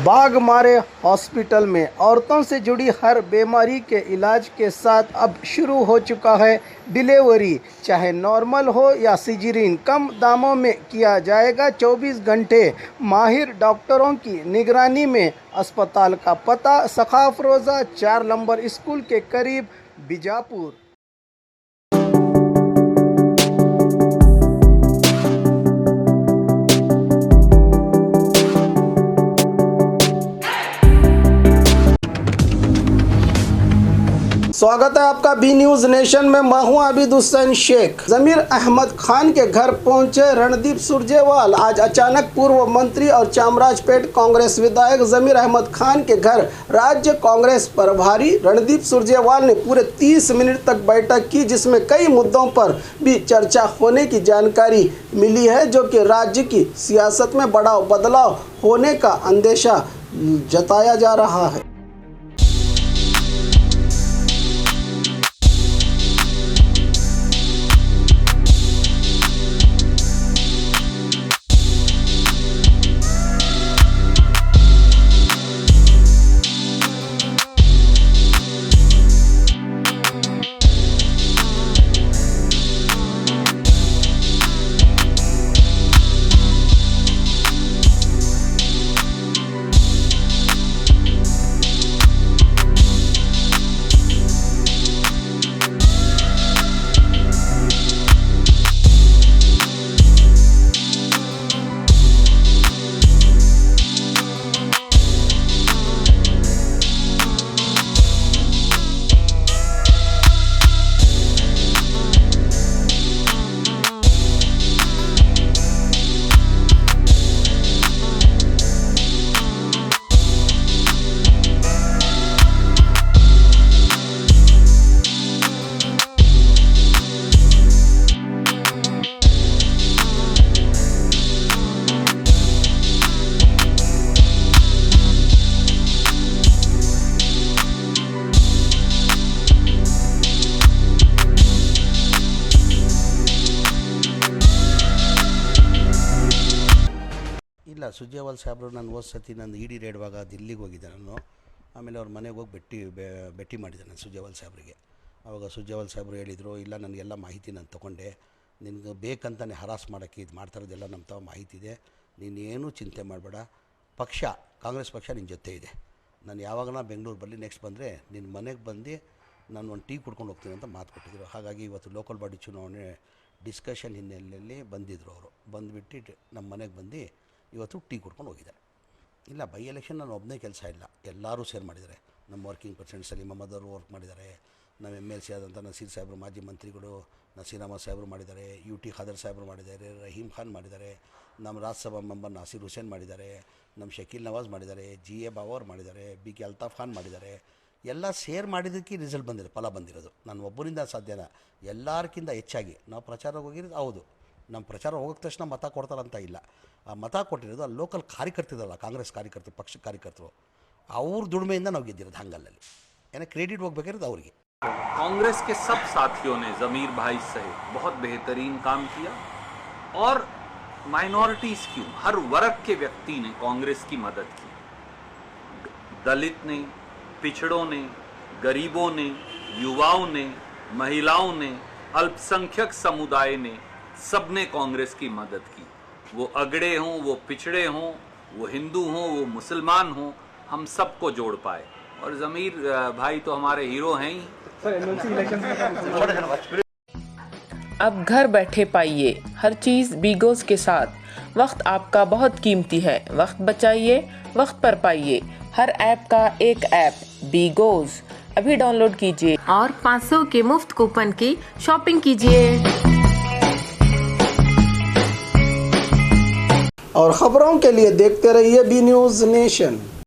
Baghmare hospital में औरतों से जुड़ी हर बीमारी के इलाज के साथ अब शुरू हो चुका है डिलीवरी। चाहे नॉर्मल हो या सिजेरियन, कम दामों में किया जाएगा। 24 घंटे माहिर डॉक्टरों की निगरानी में। अस्पताल का पता सखाफ रोज़ा 4 नंबर स्कूल के करीब, बीजापुर। स्वागत है आपका बी न्यूज़ नेशन में। मैं हूं आबिद हुसैन शेख। ज़मीर अहमद खान के घर पहुंचे रणदीप सुरजेवाल। आज अचानक पूर्व मंत्री और चामराजपेट कांग्रेस विधायक ज़मीर अहमद खान के घर राज्य कांग्रेस प्रभारी रणदीप सुरजेवाल ने पूरे 30 मिनट तक बैठक की, जिसमें कई मुद्दों पर भी चर्चा होने की जानकारी मिली है, जो कि राज्य की सियासत में बड़ा बदलाव होने का अंदेशा जताया जा रहा है। ಇಲ್ಲ, ಸುರ್ಜೇವಾಲ್ ಸಾಹೇಬರು ನಾನು ಹೋದ ಸತಿ ನಾನು ಇಡಿ ರೇಡುವಾಗ ದಿಲ್ಲಿಗೆ ಹೋಗಿದ್ದೆ ನಾನು. ಆಮೇಲೆ ಅವ್ರ ಮನೆಗೆ ಹೋಗಿ ಭೇಟಿ ಮಾಡಿದ್ದೆ ನಾನು ಸುರ್ಜೇವಾಲ್ ಸಾಹೇಬ್ರಿಗೆ. ಆವಾಗ ಸುರ್ಜೇವಾಲ್ ಸಾಹೇಬರು ಹೇಳಿದರು, ಇಲ್ಲ ನನಗೆಲ್ಲ ಮಾಹಿತಿ ನಾನು ತೊಗೊಂಡೆ, ನಿನಗೆ ಬೇಕಂತಾನೆ ಹರಾಸ್ ಮಾಡೋಕ್ಕೆ ಇದು ಮಾಡ್ತಾ ಇರೋದೆಲ್ಲ ನಮ್ಮ ತಾವು ಮಾಹಿತಿ ಇದೆ, ನೀನೇನು ಚಿಂತೆ ಮಾಡಬೇಡ, ಪಕ್ಷ ಕಾಂಗ್ರೆಸ್ ಪಕ್ಷ ನಿನ್ನ ಜೊತೆ ಇದೆ, ನಾನು ಯಾವಾಗನ ಬೆಂಗಳೂರು ಬರಲಿ, ನೆಕ್ಸ್ಟ್ ಬಂದರೆ ನಿನ್ನ ಮನೆಗೆ ಬಂದು ನಾನು ಒಂದು ಟೀ ಕುಡ್ಕೊಂಡು ಹೋಗ್ತೀನಿ ಅಂತ ಮಾತು ಕೊಟ್ಟಿದ್ದರು. ಹಾಗಾಗಿ ಇವತ್ತು ಲೋಕಲ್ ಬಾಡಿ ಚುನಾವಣೆ ಡಿಸ್ಕಷನ್ ಹಿನ್ನೆಲೆಯಲ್ಲಿ ಬಂದಿದ್ದರು. ಅವರು ಬಂದುಬಿಟ್ಟು ನಮ್ಮ ಮನೆಗೆ ಬಂದು ಇವತ್ತು ಟೀ ಕುಡ್ಕೊಂಡು ಹೋಗಿದ್ದಾರೆ. ಇಲ್ಲ, ಬೈ ಎಲೆಕ್ಷನ್ ನಾನು ಒಬ್ಬನೇ ಕೆಲಸ ಇಲ್ಲ, ಎಲ್ಲರೂ ಸೇರ್ ಮಾಡಿದ್ದಾರೆ. ನಮ್ಮ ವರ್ಕಿಂಗ್ ಪ್ರೆಸಿಡೆಂಟ್ ಸಲೀಮ್ ಅಹಮದ್ ಅವರು ವರ್ಕ್ ಮಾಡಿದ್ದಾರೆ, ನಮ್ಮ MLC ಆದಂಥ ನಸೀರ್ ಸಾಹೇಬರು, ಮಾಜಿ ಮಂತ್ರಿಗಳು ನಸೀರ್ ಅಹಮದ್ ಸಾಹೇಬರು ಮಾಡಿದ್ದಾರೆ, UT ಖಾದರ್ ಸಾಹೇಬರು ಮಾಡಿದ್ದಾರೆ, ರಹೀಮ್ ಖಾನ್ ಮಾಡಿದ್ದಾರೆ, ನಮ್ಮ ರಾಜ್ಯಸಭಾ ಮೆಂಬರ್ ನಾಸಿರ್ ಹುಸೇನ್ ಮಾಡಿದ್ದಾರೆ, ನಮ್ಮ ಶಕೀಲ್ ನವಾಜ್ ಮಾಡಿದ್ದಾರೆ, GA ಬಾವರ್ ಮಾಡಿದ್ದಾರೆ, BK ಅಲ್ತಾಫ್ ಖಾನ್ ಮಾಡಿದ್ದಾರೆ. ಎಲ್ಲ ಸೇರ್ ಮಾಡಿದ್ದಕ್ಕೆ ರಿಸಲ್ಟ್ ಬಂದಿದೆ, ಫಲ ಬಂದಿರೋದು. ನಾನು ಒಬ್ಬರಿಂದ ಸಾಧ್ಯನ, ಎಲ್ಲರಿಗಿಂತ ಹೆಚ್ಚಾಗಿ ನಾವು ಪ್ರಚಾರಕ್ಕೆ ಹೋಗಿರೋದು. ಹೌದು, ನಮ್ಮ ಪ್ರಚಾರ ಹೋಗಿದ ತಕ್ಷಣ ಮತ ಕೊಡ್ತಾರಂತ ಇಲ್ಲ, ಆ ಮತ ಕೊಟ್ಟಿರೋದು ಆ ಲೋಕಲ್ ಕಾರ್ಯಕರ್ತರಲ್ಲ, ಕಾಂಗ್ರೆಸ್ ಕಾರ್ಯಕರ್ತರು, ಪಕ್ಷ ಕಾರ್ಯಕರ್ತರು, ಅವ್ರ ದುಡಿಮೆಯಿಂದ ನಾವು ಗೆದ್ದಿರೋದು. ಹಂಗಲ್ಲಲ್ಲಿ ಏನೋ ಕ್ರೆಡಿಟ್ ಹೋಗ್ಬೇಕಾಗಿರೋದು ಅವರಿಗೆ. कांग्रेस के सब साथियों ने ज़मीर भाई सहित बहुत बेहतरीन काम किया और माइनॉरिटीज़ क्यों, हर वर्ग के व्यक्ति ने कांग्रेस की मदद की। दलित ने, पिछड़ों ने, गरीबों ने, युवाओं ने, महिलाओं ने, अल्पसंख्यक समुदाय ने, सबने कांग्रेस की मदद की। वो अगड़े हों, वो पिछड़े हों, वो हिंदू हों, वो मुसलमान हों, हम सबको जोड़ पाए। और ज़मीर भाई तो हमारे हीरो हैं ही। अब घर बैठे पाइए हर चीज़ बीगोज़ के साथ। वक्त आपका बहुत कीमती है, वक्त बचाइए, वक्त पर पाइए। हर ऐप का एक ऐप बीगोज़ अभी डाउनलोड कीजिए और 500 के मुफ्त कूपन की शॉपिंग कीजिए। और खबरों के लिए देखते रहिए बी न्यूज़ नेशन।